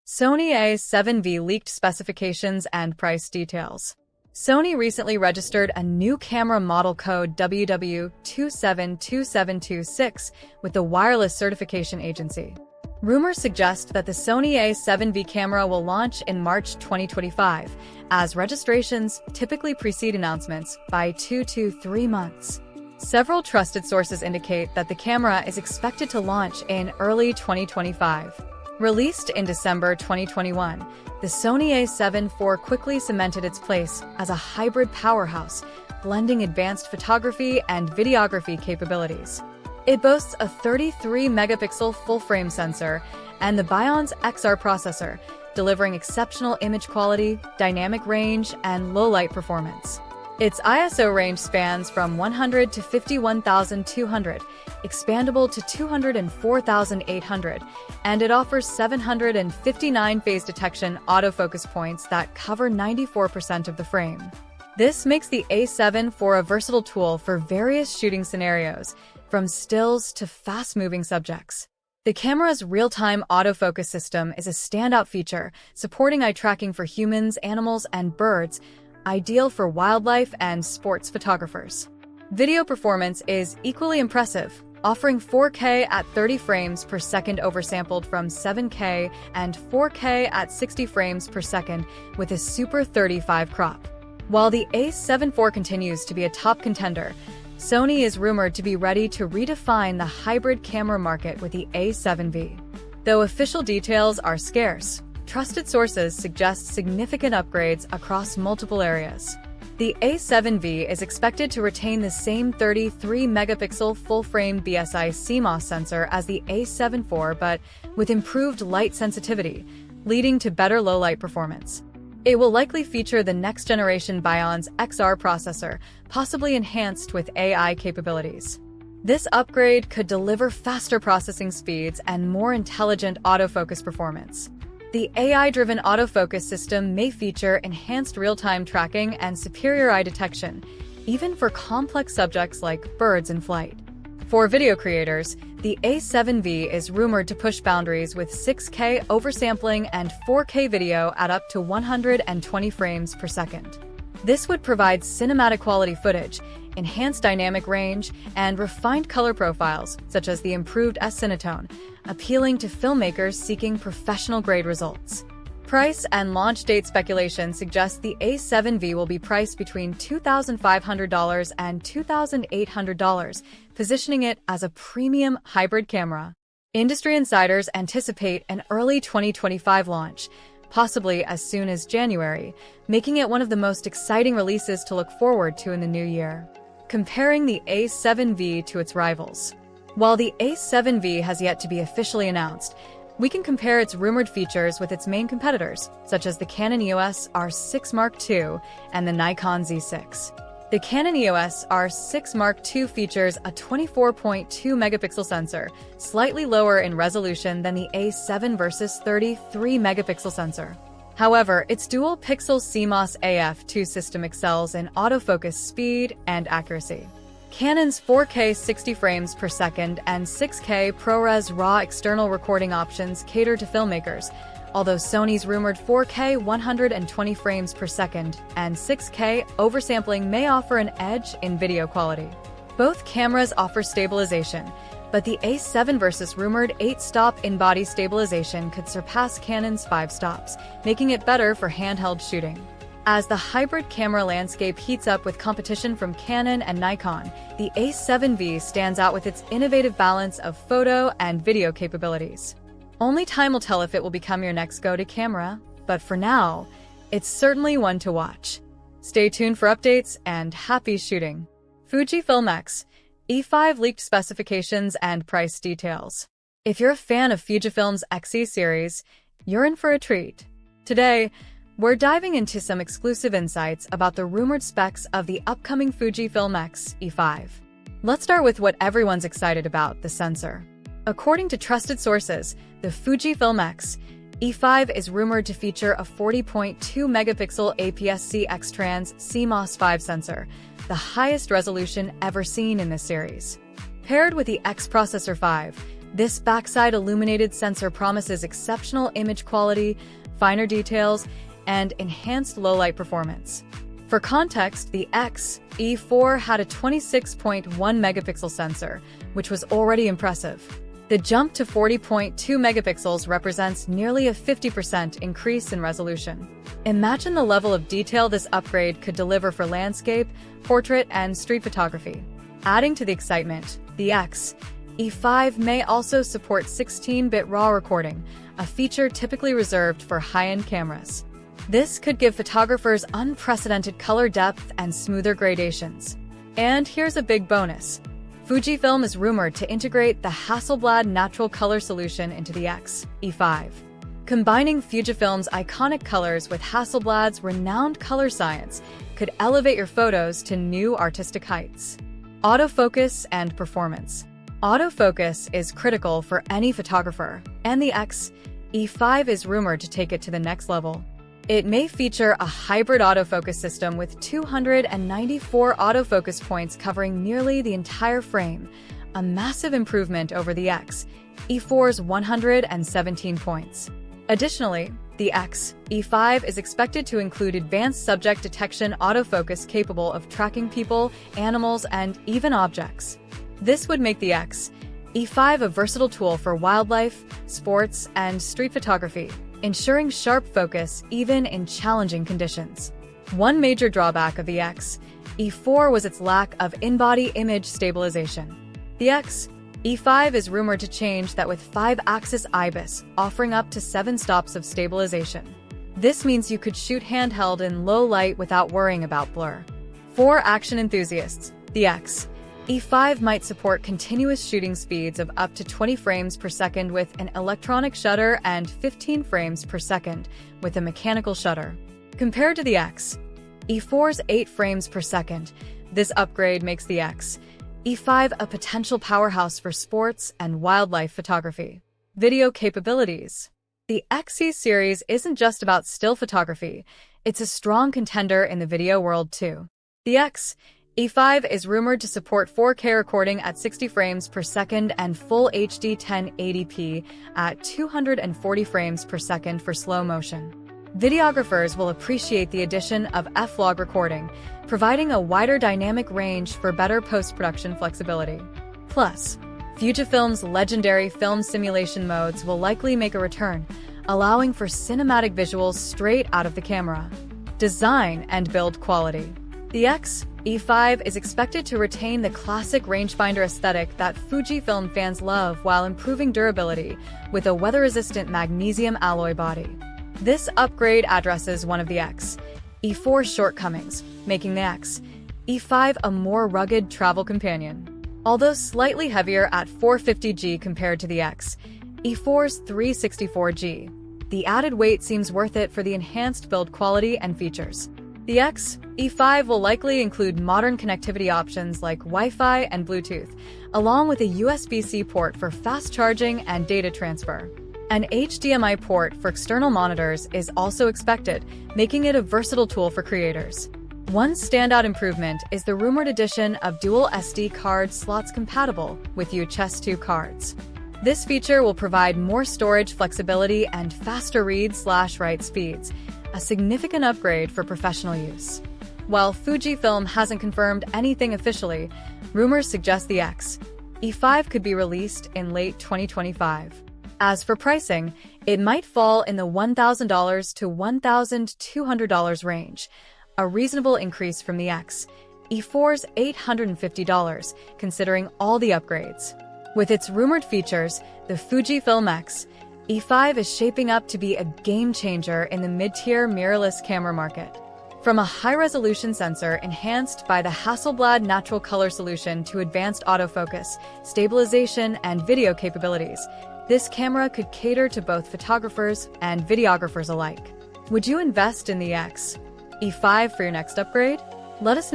Sony A7V leaked specifications and price details. Sony recently registered a new camera model code WW272726 with the Wireless Certification Agency. Rumors suggest that the Sony A7V camera will launch in March 2025, as registrations typically precede announcements by 2 to 3 months. Several trusted sources indicate that the camera is expected to launch in early 2025. Released in December 2021, the Sony A7 IV quickly cemented its place as a hybrid powerhouse, blending advanced photography and videography capabilities. It boasts a 33-megapixel full-frame sensor and the Bion's XR processor, delivering exceptional image quality, dynamic range, and low-light performance. Its ISO range spans from 100 to 51,200, expandable to 204,800, and it offers 759 phase detection autofocus points that cover 94% of the frame. This makes the A7 IV a versatile tool for various shooting scenarios, from stills to fast-moving subjects. The camera's real-time autofocus system is a standout feature, supporting eye tracking for humans, animals, and birds, ideal for wildlife and sports photographers. Video performance is equally impressive, offering 4K at 30 frames per second oversampled from 7K and 4K at 60 frames per second with a Super 35 crop. While the A7 IV continues to be a top contender, Sony is rumored to be ready to redefine the hybrid camera market with the A7V. Though official details are scarce, trusted sources suggest significant upgrades across multiple areas. The A7V is expected to retain the same 33-megapixel full-frame BSI CMOS sensor as the A7 IV, but with improved light sensitivity, leading to better low-light performance. It will likely feature the next-generation Bion's XR processor, possibly enhanced with AI capabilities. This upgrade could deliver faster processing speeds and more intelligent autofocus performance. The AI-driven autofocus system may feature enhanced real-time tracking and superior eye detection, even for complex subjects like birds in flight. For video creators, the A7V is rumored to push boundaries with 6K oversampling and 4K video at up to 120 frames per second. This would provide cinematic quality footage, enhanced dynamic range, and refined color profiles, such as the improved S-Cinetone, appealing to filmmakers seeking professional-grade results. Price and launch date speculation suggests the A7V will be priced between $2,500 and $2,800, positioning it as a premium hybrid camera. Industry insiders anticipate an early 2025 launch, possibly as soon as January, making it one of the most exciting releases to look forward to in the new year. Comparing the A7V to its rivals. While the A7V has yet to be officially announced, we can compare its rumored features with its main competitors, such as the Canon EOS R6 Mark II and the Nikon Z6. The Canon EOS R6 Mark II features a 24.2-megapixel sensor, slightly lower in resolution than the A7 versus 33-megapixel sensor. However, its dual-pixel CMOS AF2 system excels in autofocus speed and accuracy. Canon's 4K 60 frames per second and 6K ProRes RAW external recording options cater to filmmakers, although Sony's rumored 4K 120 frames per second and 6K oversampling may offer an edge in video quality. Both cameras offer stabilization, but the A7 versus rumored 8-stop in-body stabilization could surpass Canon's 5 stops, making it better for handheld shooting. As the hybrid camera landscape heats up with competition from Canon and Nikon, the A7V stands out with its innovative balance of photo and video capabilities. Only time will tell if it will become your next go-to camera, but for now, it's certainly one to watch. Stay tuned for updates and happy shooting. Fujifilm X E5 leaked specifications and price details. If you're a fan of Fujifilm's XE series, you're in for a treat. Today, we're diving into some exclusive insights about the rumored specs of the upcoming Fujifilm X E5. Let's start with what everyone's excited about, the sensor. According to trusted sources, the Fujifilm X E5 is rumored to feature a 40.2-megapixel APS-C X-Trans CMOS 5 sensor, the highest resolution ever seen in this series. Paired with the X Processor 5, This backside illuminated sensor promises exceptional image quality, finer details, and enhanced low-light performance. For context, the E4 had a 26.1 megapixel sensor, which was already impressive. The jump to 40.2 megapixels represents nearly a 50% increase in resolution. Imagine the level of detail this upgrade could deliver for landscape, portrait, and street photography. Adding to the excitement, the E5 may also support 16-bit RAW recording, a feature typically reserved for high-end cameras. This could give photographers unprecedented color depth and smoother gradations. And here's a big bonus. Fujifilm is rumored to integrate the Hasselblad natural color solution into the E5. Combining Fujifilm's iconic colors with Hasselblad's renowned color science could elevate your photos to new artistic heights. Autofocus and performance. Autofocus is critical for any photographer, and the E5 is rumored to take it to the next level. It may feature a hybrid autofocus system with 294 autofocus points covering nearly the entire frame, a massive improvement over the E4's 117 points. Additionally, the E5 is expected to include advanced subject detection autofocus capable of tracking people, animals, and even objects. This would make the E5 a versatile tool for wildlife, sports, and street photography, ensuring sharp focus even in challenging conditions. One major drawback of the E4 was its lack of in-body image stabilization. The E5 is rumored to change that with 5-axis IBIS, offering up to 7 stops of stabilization. This means you could shoot handheld in low light without worrying about blur. For action enthusiasts, the E5 might support continuous shooting speeds of up to 20 frames per second with an electronic shutter and 15 frames per second with a mechanical shutter. Compared to the E4's 8 frames per second, this upgrade makes the E5 a potential powerhouse for sports and wildlife photography. Video capabilities. The XE series isn't just about still photography, it's a strong contender in the video world too. The E5 is rumored to support 4K recording at 60 frames per second and Full HD 1080p at 240 frames per second for slow motion. Videographers will appreciate the addition of F-Log recording, providing a wider dynamic range for better post-production flexibility. Plus, Fujifilm's legendary film simulation modes will likely make a return, allowing for cinematic visuals straight out of the camera. Design and build quality. The E5 is expected to retain the classic rangefinder aesthetic that Fujifilm fans love while improving durability with a weather-resistant magnesium alloy body. This upgrade addresses one of the E4's shortcomings, making the E5 a more rugged travel companion. Although slightly heavier at 450g compared to the E4's 364g, the added weight seems worth it for the enhanced build quality and features. The E5 will likely include modern connectivity options like Wi-Fi and Bluetooth, along with a USB-C port for fast charging and data transfer. An HDMI port for external monitors is also expected, making it a versatile tool for creators. One standout improvement is the rumored addition of dual SD card slots compatible with UHS 2 cards. This feature will provide more storage flexibility and faster read/write speeds, a significant upgrade for professional use. While Fujifilm hasn't confirmed anything officially, rumors suggest the E5 could be released in late 2025. As for pricing, it might fall in the $1,000 to $1,200 range, a reasonable increase from the E4's $850, considering all the upgrades. With its rumored features, the Fujifilm E5 is shaping up to be a game-changer in the mid-tier mirrorless camera market. From a high-resolution sensor enhanced by the Hasselblad natural color solution to advanced autofocus, stabilization, and video capabilities, this camera could cater to both photographers and videographers alike. Would you invest in the E5 for your next upgrade? Let us know.